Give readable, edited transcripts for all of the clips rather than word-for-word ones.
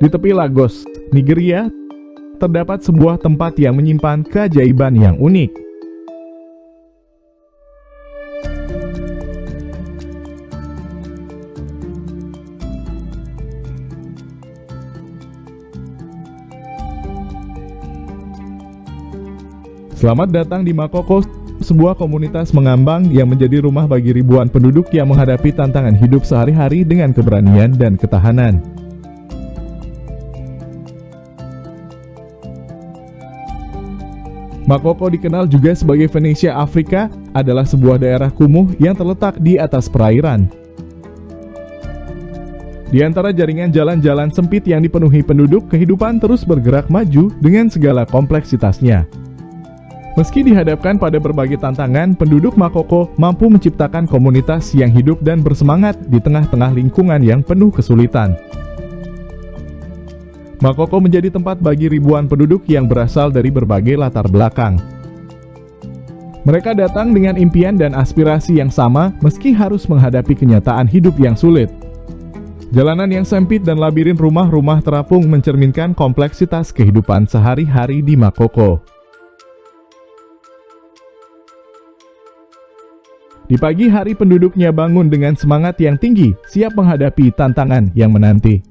Di tepi Lagos, Nigeria, terdapat sebuah tempat yang menyimpan keajaiban yang unik. Selamat datang di Makoko, sebuah komunitas mengambang yang menjadi rumah bagi ribuan penduduk yang menghadapi tantangan hidup sehari-hari dengan keberanian dan ketahanan. Makoko dikenal juga sebagai Venesia Afrika, adalah sebuah daerah kumuh yang terletak di atas perairan. Di antara jaringan jalan-jalan sempit yang dipenuhi penduduk, kehidupan terus bergerak maju dengan segala kompleksitasnya. Meski dihadapkan pada berbagai tantangan, penduduk Makoko mampu menciptakan komunitas yang hidup dan bersemangat di tengah-tengah lingkungan yang penuh kesulitan. Makoko menjadi tempat bagi ribuan penduduk yang berasal dari berbagai latar belakang. Mereka datang dengan impian dan aspirasi yang sama, meski harus menghadapi kenyataan hidup yang sulit. Jalanan yang sempit dan labirin rumah-rumah terapung mencerminkan kompleksitas kehidupan sehari-hari di Makoko. Di pagi hari penduduknya bangun dengan semangat yang tinggi, siap menghadapi tantangan yang menanti.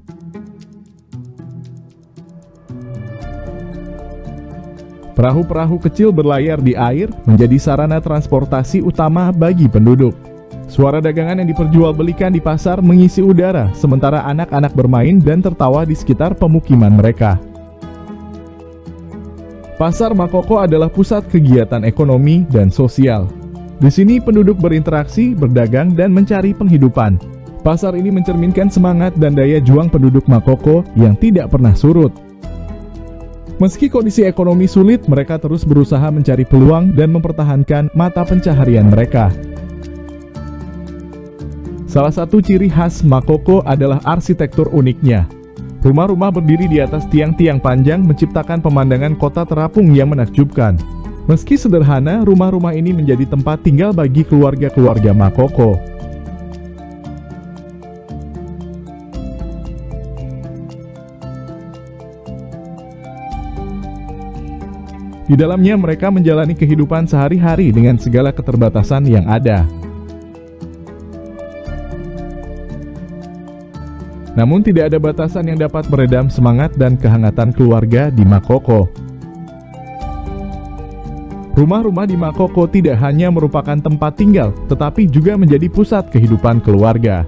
Perahu-perahu kecil berlayar di air menjadi sarana transportasi utama bagi penduduk. Suara dagangan yang diperjualbelikan di pasar mengisi udara, sementara anak-anak bermain dan tertawa di sekitar pemukiman mereka. Pasar Makoko adalah pusat kegiatan ekonomi dan sosial. Di sini penduduk berinteraksi, berdagang, dan mencari penghidupan. Pasar ini mencerminkan semangat dan daya juang penduduk Makoko yang tidak pernah surut. Meski kondisi ekonomi sulit, mereka terus berusaha mencari peluang dan mempertahankan mata pencaharian mereka. Salah satu ciri khas Makoko adalah arsitektur uniknya. Rumah-rumah berdiri di atas tiang-tiang panjang menciptakan pemandangan kota terapung yang menakjubkan. Meski sederhana, rumah-rumah ini menjadi tempat tinggal bagi keluarga-keluarga Makoko. Di dalamnya mereka menjalani kehidupan sehari-hari dengan segala keterbatasan yang ada. Namun tidak ada batasan yang dapat meredam semangat dan kehangatan keluarga di Makoko. Rumah-rumah di Makoko tidak hanya merupakan tempat tinggal, tetapi juga menjadi pusat kehidupan keluarga.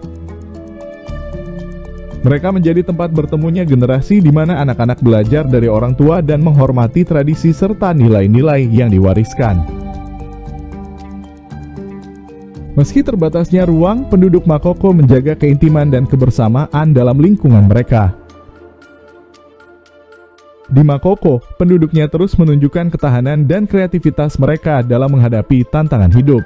Mereka menjadi tempat bertemunya generasi di mana anak-anak belajar dari orang tua dan menghormati tradisi serta nilai-nilai yang diwariskan. Meski terbatasnya ruang, penduduk Makoko menjaga keintiman dan kebersamaan dalam lingkungan mereka. Di Makoko, penduduknya terus menunjukkan ketahanan dan kreativitas mereka dalam menghadapi tantangan hidup.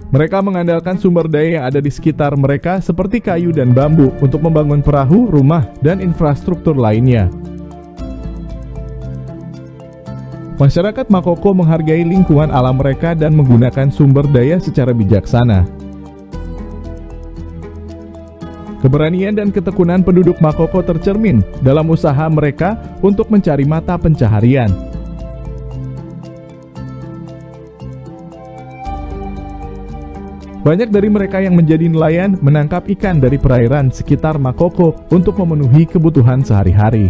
Mereka mengandalkan sumber daya yang ada di sekitar mereka seperti kayu dan bambu untuk membangun perahu, rumah, dan infrastruktur lainnya. Masyarakat Makoko menghargai lingkungan alam mereka dan menggunakan sumber daya secara bijaksana. Keberanian dan ketekunan penduduk Makoko tercermin dalam usaha mereka untuk mencari mata pencaharian. Banyak dari mereka yang menjadi nelayan menangkap ikan dari perairan sekitar Makoko untuk memenuhi kebutuhan sehari-hari.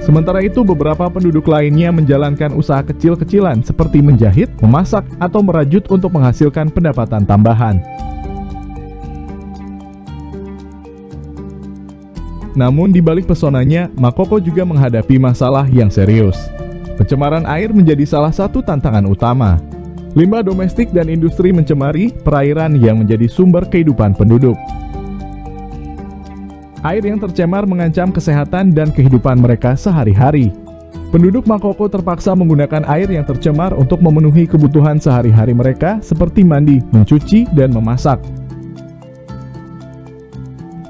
Sementara itu, beberapa penduduk lainnya menjalankan usaha kecil-kecilan seperti menjahit, memasak, atau merajut untuk menghasilkan pendapatan tambahan. Namun di balik pesonanya, Makoko juga menghadapi masalah yang serius. Pencemaran air menjadi salah satu tantangan utama. Limbah domestik dan industri mencemari perairan yang menjadi sumber kehidupan penduduk. Air yang tercemar mengancam kesehatan dan kehidupan mereka sehari-hari. Penduduk Makoko terpaksa menggunakan air yang tercemar untuk memenuhi kebutuhan sehari-hari mereka seperti mandi, mencuci, dan memasak.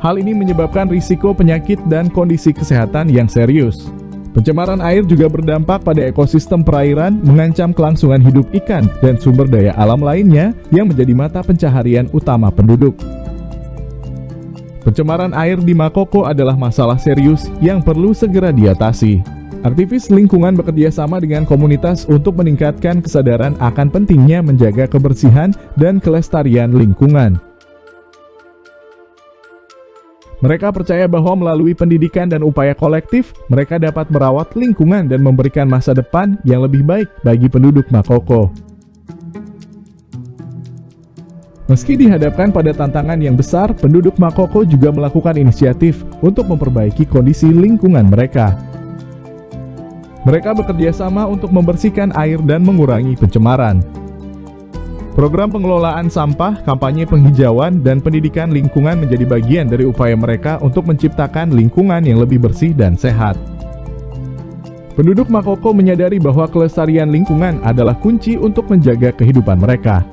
Hal ini menyebabkan risiko penyakit dan kondisi kesehatan yang serius. Pencemaran air juga berdampak pada ekosistem perairan, mengancam kelangsungan hidup ikan dan sumber daya alam lainnya yang menjadi mata pencaharian utama penduduk. Pencemaran air di Makoko adalah masalah serius yang perlu segera diatasi. Aktivis lingkungan bekerja sama dengan komunitas untuk meningkatkan kesadaran akan pentingnya menjaga kebersihan dan kelestarian lingkungan. Mereka percaya bahwa melalui pendidikan dan upaya kolektif, mereka dapat merawat lingkungan dan memberikan masa depan yang lebih baik bagi penduduk Makoko. Meski dihadapkan pada tantangan yang besar, penduduk Makoko juga melakukan inisiatif untuk memperbaiki kondisi lingkungan mereka. Mereka bekerja sama untuk membersihkan air dan mengurangi pencemaran. Program pengelolaan sampah, kampanye penghijauan, dan pendidikan lingkungan menjadi bagian dari upaya mereka untuk menciptakan lingkungan yang lebih bersih dan sehat. Penduduk Makoko menyadari bahwa kelestarian lingkungan adalah kunci untuk menjaga kehidupan mereka.